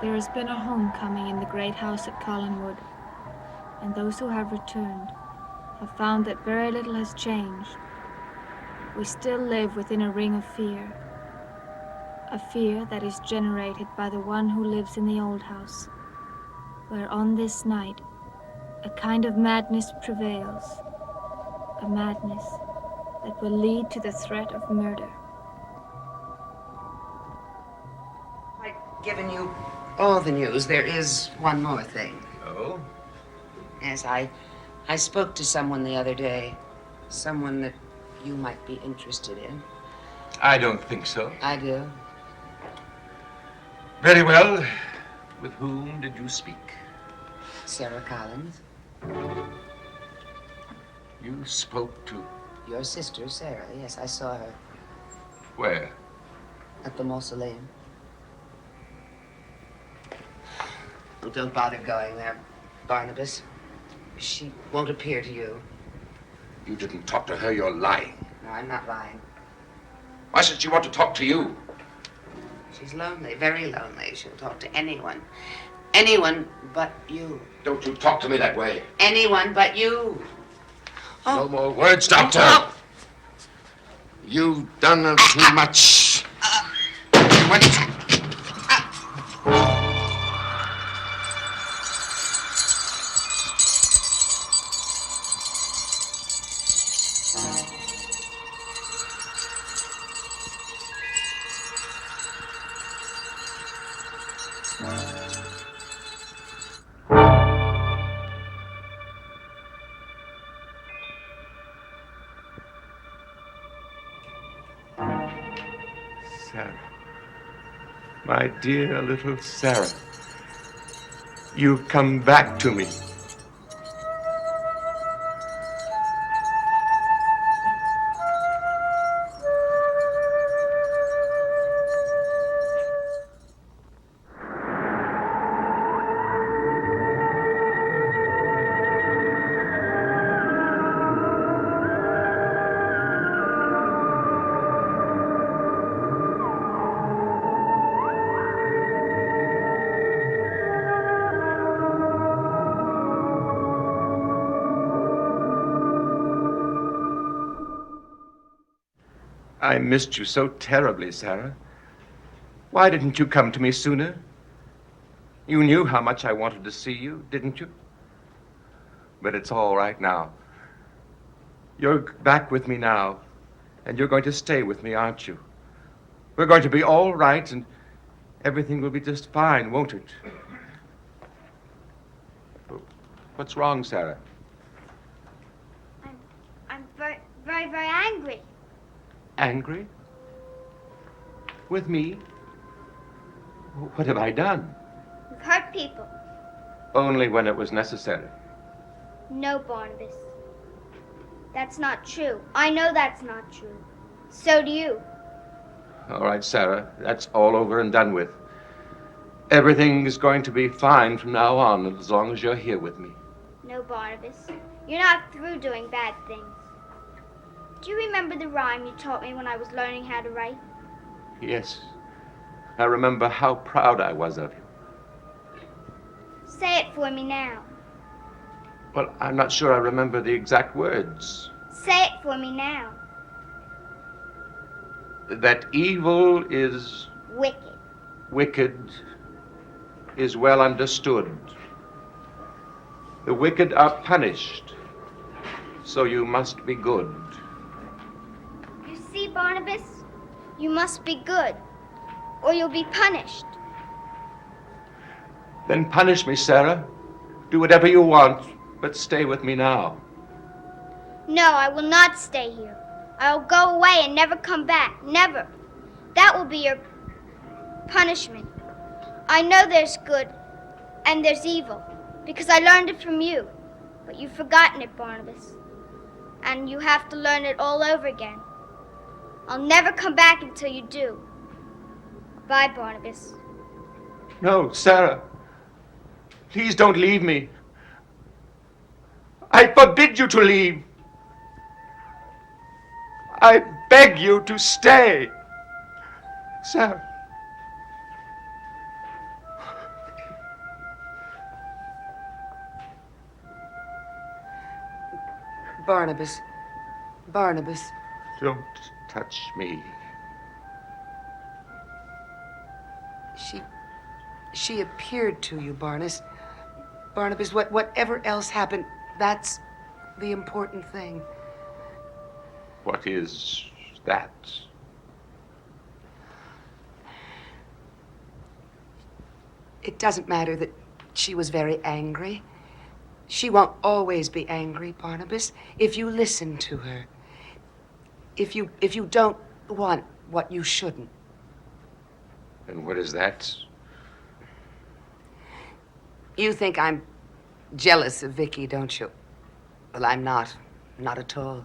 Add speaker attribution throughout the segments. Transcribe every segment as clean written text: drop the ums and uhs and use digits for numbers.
Speaker 1: There has been a homecoming in the great house at Collinwood, and those who have returned have found that very little has changed. We still live within a ring of fear, a fear that is generated by the one who lives in the old house, where on this night a kind of madness prevails, a madness that will lead to the threat of murder.
Speaker 2: I've given you all the news. There is one more thing.
Speaker 3: Oh?
Speaker 2: Yes, I spoke to someone the other day. Someone that you might be interested in.
Speaker 3: I don't think so.
Speaker 2: I do.
Speaker 3: Very well. With whom did you speak?
Speaker 2: Sarah Collins.
Speaker 3: You spoke to...
Speaker 2: Your sister, Sarah. Yes, I saw her
Speaker 3: Where?
Speaker 2: at the mausoleum. Well, don't bother going there, Barnabas. She won't appear to you.
Speaker 3: You didn't talk to her. You're lying.
Speaker 2: No, I'm not lying.
Speaker 3: Why should she want to talk to you?
Speaker 2: She's lonely, very lonely. She'll talk to anyone. Anyone but you.
Speaker 3: Don't you talk to me that way.
Speaker 2: Anyone but you.
Speaker 3: No more words, Doctor.
Speaker 2: Oh.
Speaker 3: You've done too much. What? Sarah. My dear little Sarah. You've come back to me. I missed you so terribly, Sarah. Why didn't you come to me sooner? You knew how much I wanted to see you, didn't you? But it's all right now. You're back with me now, and you're going to stay with me, aren't you? We're going to be all right, and everything will be just fine, won't it? What's wrong, Sarah?
Speaker 4: I'm very, very, very angry.
Speaker 3: Angry? With me? What have I done?
Speaker 4: You've hurt people.
Speaker 3: Only when it was necessary.
Speaker 4: No, Barnabas. That's not true. I know that's not true. So do you.
Speaker 3: All right, Sarah, that's all over and done with. Everything is going to be fine from now on as long as you're here with me.
Speaker 4: No, Barnabas. You're not through doing bad things. Do you remember the rhyme you taught me when I was learning how to write?
Speaker 3: Yes. I remember how proud I was of you.
Speaker 4: Say it for me now.
Speaker 3: Well, I'm not sure I remember the exact words.
Speaker 4: Say it for me now.
Speaker 3: That evil is
Speaker 4: Wicked.
Speaker 3: wicked is well understood. The wicked are punished, so you must be good.
Speaker 4: You see, Barnabas? You must be good, or you'll be punished.
Speaker 3: Then punish me, Sarah. Do whatever you want, but stay with me now.
Speaker 4: No, I will not stay here. I'll go away and never come back. Never. That will be your punishment. I know there's good and there's evil because I learned it from you. But you've forgotten it, Barnabas. And you have to learn it all over again. I'll never come back until you do. Bye, Barnabas.
Speaker 3: No, Sarah. Please don't leave me. I forbid you to leave. I beg you to stay. Sarah.
Speaker 2: Barnabas. Barnabas.
Speaker 3: Don't touch me.
Speaker 2: She appeared to you, Barnabas. Barnabas, whatever else happened, that's the important thing.
Speaker 3: What is that?
Speaker 2: It doesn't matter that she was very angry. She won't always be angry, Barnabas, if you listen to her. If you don't want what you shouldn't.
Speaker 3: And what is that?
Speaker 2: You think I'm jealous of Vicky, don't you? Well, I'm not. Not at all.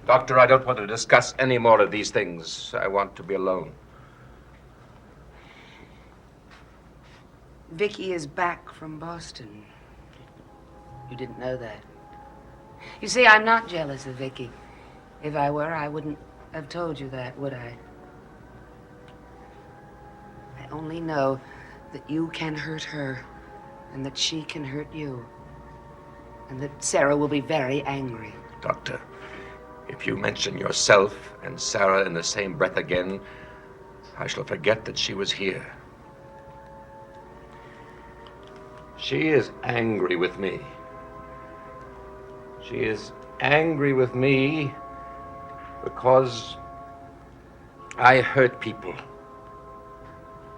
Speaker 3: Doctor, I don't want to discuss any more of these things. I want to be alone.
Speaker 2: Vicky is back from Boston. You didn't know that. You see, I'm not jealous of Vicky. If I were, I wouldn't have told you that, would I? I only know that you can hurt her, and that she can hurt you, and that Sarah will be very angry.
Speaker 3: Doctor, if you mention yourself and Sarah in the same breath again, I shall forget that she was here. She is angry with me. She is angry with me because I hurt people.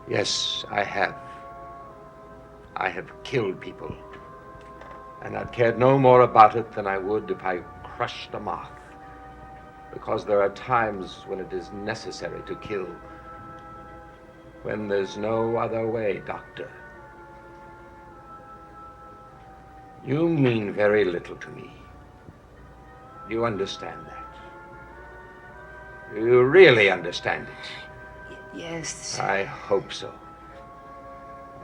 Speaker 3: Yes, I have. I have killed people. And I've cared no more about it than I would if I crushed a moth. Because there are times when it is necessary to kill. When there's no other way, Doctor. You mean very little to me. You understand that? You really understand it?
Speaker 2: Yes.
Speaker 3: I hope so.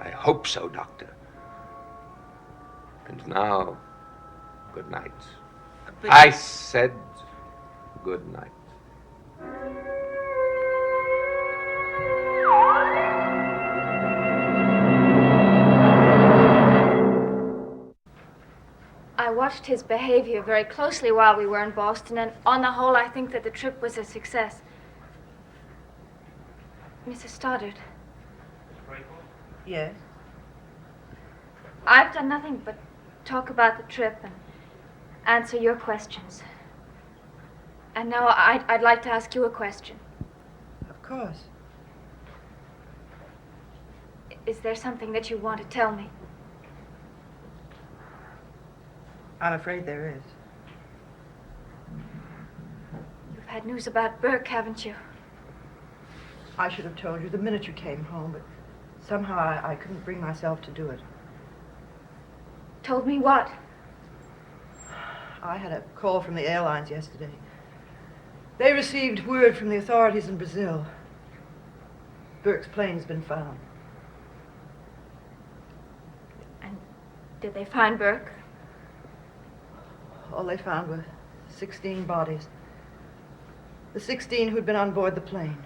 Speaker 3: I hope so, Doctor. And now, good night.
Speaker 2: But
Speaker 3: I said good night.
Speaker 1: I watched his behavior very closely while we were in Boston, and on the whole, I think that the trip was a success. Mrs. Stoddard.
Speaker 5: Yes?
Speaker 1: I've done nothing but talk about the trip and answer your questions. And now I'd like to ask you a question.
Speaker 5: Of course.
Speaker 1: Is there something that you want to tell me?
Speaker 5: I'm afraid there is.
Speaker 1: You've had news about Burke, haven't you?
Speaker 5: I should have told you the minute you came home, but somehow I couldn't bring myself to do it.
Speaker 1: Told me what?
Speaker 5: I had a call from the airlines yesterday. They received word from the authorities in Brazil. Burke's plane has been found.
Speaker 1: And did they find Burke?
Speaker 5: All they found were 16 bodies. The 16 who'd been on board the plane.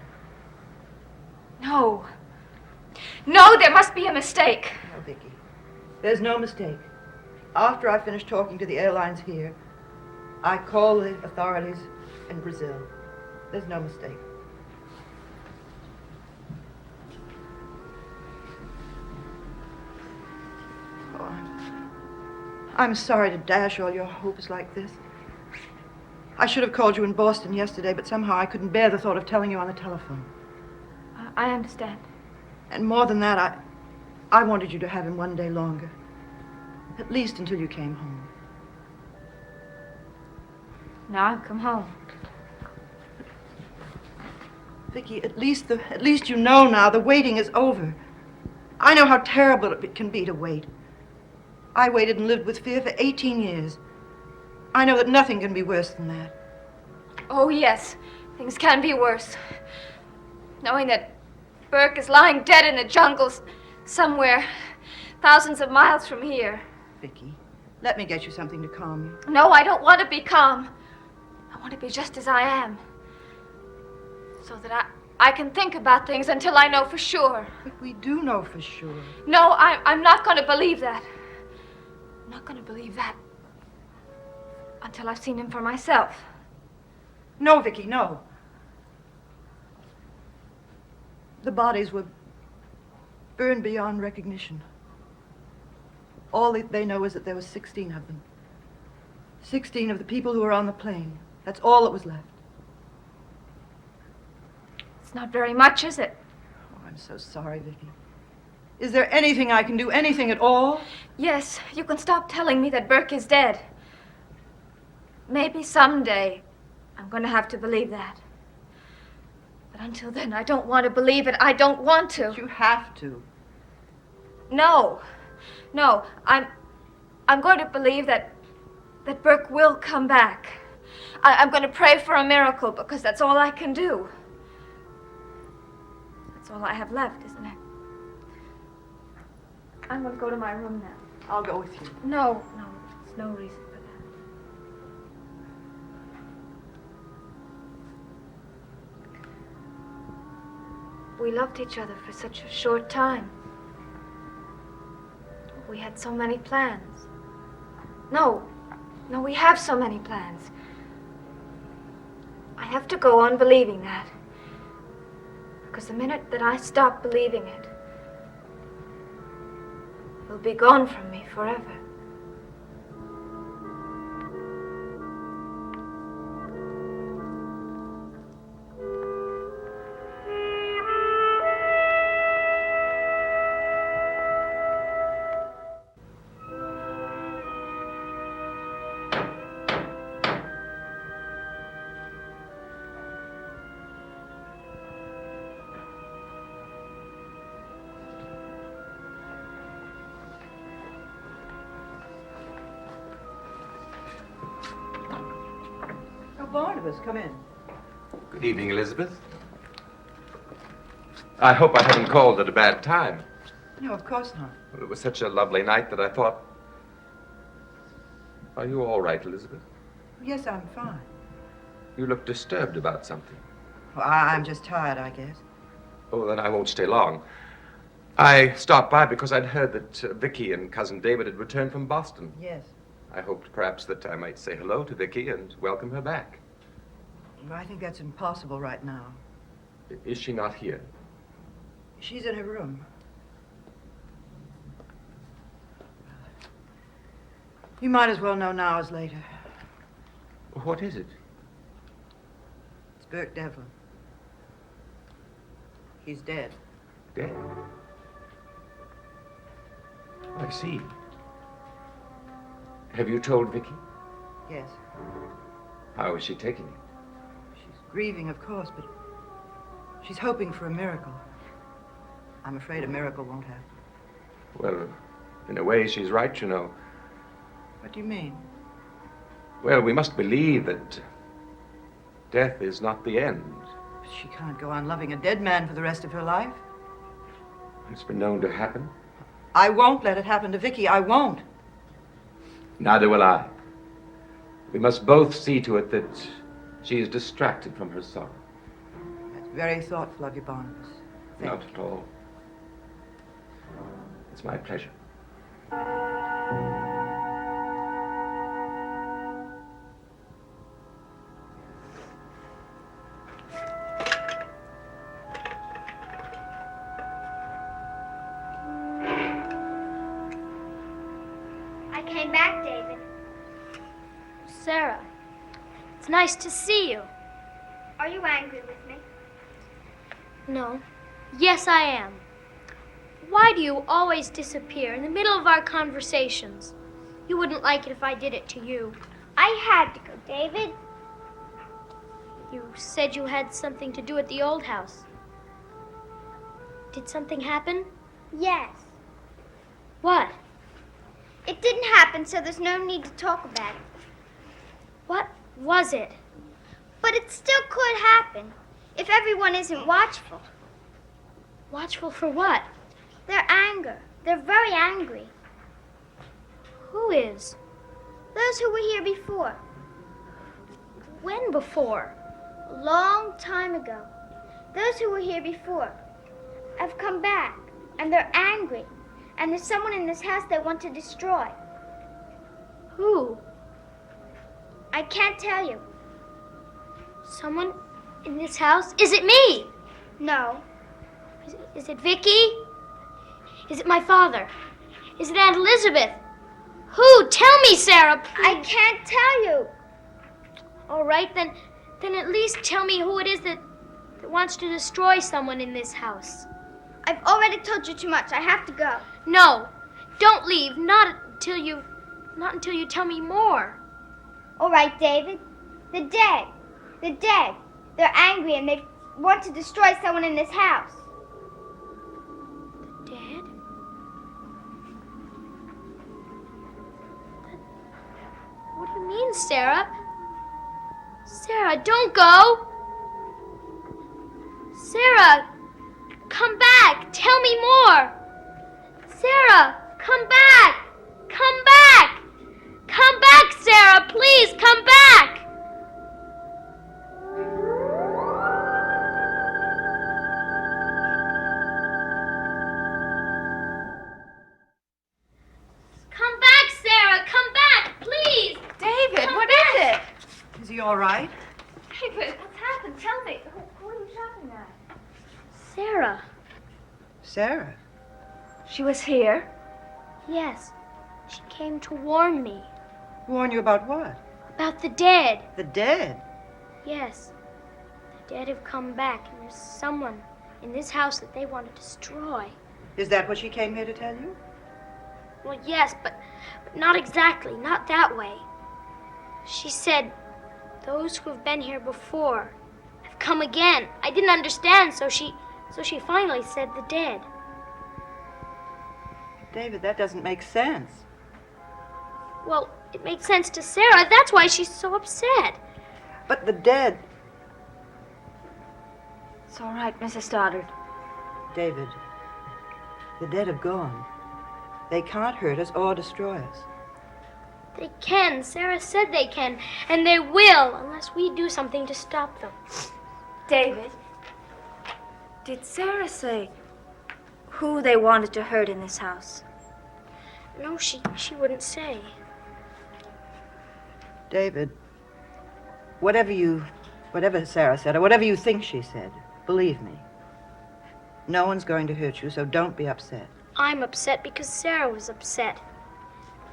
Speaker 1: No. No, there must be a mistake.
Speaker 5: No, Vicky. There's no mistake. After I finished talking to the airlines here, I called the authorities in Brazil. There's no mistake. Oh, I'm sorry to dash all your hopes like this. I should have called you in Boston yesterday, but somehow I couldn't bear the thought of telling you on the telephone.
Speaker 1: I understand.
Speaker 5: And more than that, I wanted you to have him one day longer. At least until you came home.
Speaker 1: Now I've come home.
Speaker 5: Vicky, at least you know now the waiting is over. I know how terrible it can be to wait. I waited and lived with fear for 18 years. I know that nothing can be worse than that.
Speaker 1: Oh, yes. Things can be worse. Knowing that Burke is lying dead in the jungles somewhere thousands of miles from here.
Speaker 5: Vicky, let me get you something to calm you.
Speaker 1: No, I don't want to be calm. I want to be just as I am. So that I can think about things until I know for sure.
Speaker 5: But we do know for sure.
Speaker 1: No, I'm not going to believe that. I'm not going to believe that until I've seen him for myself.
Speaker 5: No, Vicky, no. The bodies were burned beyond recognition. All they know is that there were 16 of them. 16 of the people who were on the plane. That's all that was left.
Speaker 1: It's not very much, is it?
Speaker 5: Oh, I'm so sorry, Vicky. Is there anything I can do, anything at all?
Speaker 1: Yes, you can stop telling me that Burke is dead. Maybe someday I'm going to have to believe that. But until then, I don't want to believe it. I don't want to.
Speaker 5: You have to.
Speaker 1: No. No, I'm going to believe that Burke will come back. I'm going to pray for a miracle because that's all I can do. That's all I have left, isn't it? I'm going to go to my room now.
Speaker 5: I'll go with you.
Speaker 1: No, there's no reason for that. We loved each other for such a short time. We had so many plans. No, we have so many plans. I have to go on believing that. Because the minute that I stop believing it, he'll be gone from me forever.
Speaker 5: Barnabas, come in.
Speaker 3: Good evening, Elizabeth. I hope I haven't called at a bad time.
Speaker 5: No, of course not.
Speaker 3: Well, it was such a lovely night that I thought... Are you all right, Elizabeth?
Speaker 5: Yes, I'm fine.
Speaker 3: You look disturbed about something.
Speaker 5: Well, I'm just tired, I guess.
Speaker 3: Oh, then I won't stay long. I stopped by because I'd heard that Vicky and Cousin David had returned from Boston.
Speaker 5: Yes.
Speaker 3: I hoped perhaps that I might say hello to Vicky and welcome her back.
Speaker 5: I think that's impossible right now.
Speaker 3: Is she not here?
Speaker 5: She's in her room. You might as well know now as later.
Speaker 3: What is it?
Speaker 5: It's Burke Devlin. He's dead.
Speaker 3: Dead? I see. Have you told Vicky?
Speaker 5: Yes.
Speaker 3: How is she taking it?
Speaker 5: She's grieving, of course, but she's hoping for a miracle. I'm afraid a miracle won't happen.
Speaker 3: Well, in a way, she's right, you know.
Speaker 5: What do you mean?
Speaker 3: Well, we must believe that death is not the end.
Speaker 5: She can't go on loving a dead man for the rest of her life.
Speaker 3: It's been known to happen.
Speaker 5: I won't let it happen to Vicky. I won't.
Speaker 3: Neither will I. We must both see to it that she is distracted from her sorrow.
Speaker 5: That's very thoughtful of you, Barnabas. Thank
Speaker 3: Not
Speaker 5: you.
Speaker 3: at all. It's my pleasure.
Speaker 4: I came back, David.
Speaker 6: Sarah, it's nice to see you.
Speaker 4: Are you angry with me?
Speaker 6: No. Yes, I am. Why do you always disappear in the middle of our conversations? You wouldn't like it if I did it to you.
Speaker 4: I had to go, David.
Speaker 6: You said you had something to do at the old house. Did something happen?
Speaker 4: Yes.
Speaker 6: What?
Speaker 4: It didn't happen, so there's no need to talk about it.
Speaker 6: What was it?
Speaker 4: But it still could happen if everyone isn't watchful.
Speaker 6: Watchful for what?
Speaker 4: Their anger. They're very angry.
Speaker 6: Who is?
Speaker 4: Those who were here before.
Speaker 6: When before?
Speaker 4: A long time ago. Those who were here before have come back, and they're angry. And there's someone in this house they want to destroy.
Speaker 6: Who?
Speaker 4: I can't tell you.
Speaker 6: Someone in this house? Is it me?
Speaker 4: No.
Speaker 6: Is it Vicky? Is it my father? Is it Aunt Elizabeth? Who? Tell me, Sarah, please.
Speaker 4: I can't tell you.
Speaker 6: All right, then at least tell me who it is that wants to destroy someone in this house.
Speaker 4: I've already told you too much. I have to go.
Speaker 6: No, don't leave. Not until you tell me more.
Speaker 4: All right, David. The dead. The dead. They're angry and they want to destroy someone in this house.
Speaker 6: Dead? What do you mean, Sarah? Sarah, don't go. Sarah, come back. Tell me more. Sarah, come back. Come back. Come back, Sarah. Please, come back. Come back, Sarah. Come back, please.
Speaker 1: David,
Speaker 6: Come
Speaker 1: what
Speaker 6: back.
Speaker 1: is it?
Speaker 5: Is he all right?
Speaker 1: David, what's happened? Tell me. Who are you shouting at?
Speaker 6: Sarah.
Speaker 5: Sarah.
Speaker 1: She was here.
Speaker 6: Yes. She came to warn me
Speaker 5: Warn you about what?
Speaker 6: about the dead.
Speaker 5: The dead.
Speaker 6: Yes. The dead have come back, and there's someone in this house that they want to destroy.
Speaker 5: Is that what she came here to tell you?
Speaker 6: Well, yes, but not exactly. Not that way. She said those who have been here before have come again. I didn't understand, so she finally said the dead.
Speaker 5: David, that doesn't make sense.
Speaker 6: Well, it makes sense to Sarah. That's why she's so upset.
Speaker 5: But the dead.
Speaker 1: It's all right, Mrs. Stoddard.
Speaker 5: David, the dead have gone. They can't hurt us or destroy us.
Speaker 6: They can. Sarah said they can, and they will, unless we do something to stop them.
Speaker 1: David, did Sarah say who they wanted to hurt in this house?
Speaker 6: No, she wouldn't say.
Speaker 5: David, whatever Sarah said, or whatever you think she said, believe me, no one's going to hurt you, so don't be upset.
Speaker 6: I'm upset because Sarah was upset.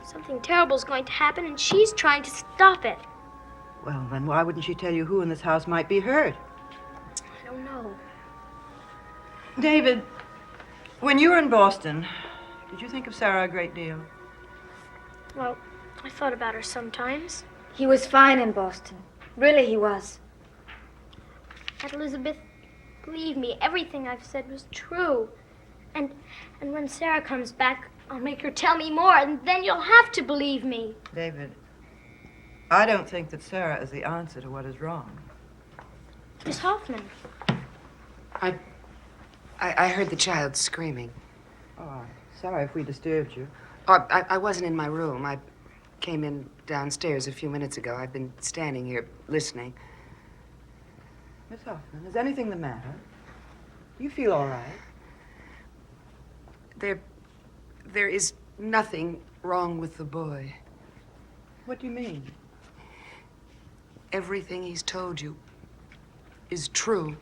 Speaker 6: Something terrible is going to happen, and she's trying to stop it.
Speaker 5: Well, then why wouldn't she tell you who in this house might be hurt?
Speaker 6: I don't know.
Speaker 5: David, when you were in Boston, did you think of Sarah a great deal?
Speaker 6: Well, I thought about her sometimes.
Speaker 1: He was fine in Boston. Really, he was.
Speaker 6: Aunt Elizabeth, believe me, everything I've said was true. And when Sarah comes back, I'll make her tell me more, and then you'll have to believe me.
Speaker 5: David, I don't think that Sarah is the answer to what is wrong.
Speaker 6: Miss Hoffman.
Speaker 2: I heard the child screaming.
Speaker 5: Oh, sorry if we disturbed you.
Speaker 2: Oh, I wasn't in my room. I came in downstairs a few minutes ago. I've been standing here listening.
Speaker 5: Miss Hoffman, is anything the matter? You feel all right?
Speaker 2: There is nothing wrong with the boy.
Speaker 5: What do you mean?
Speaker 2: Everything he's told you is true.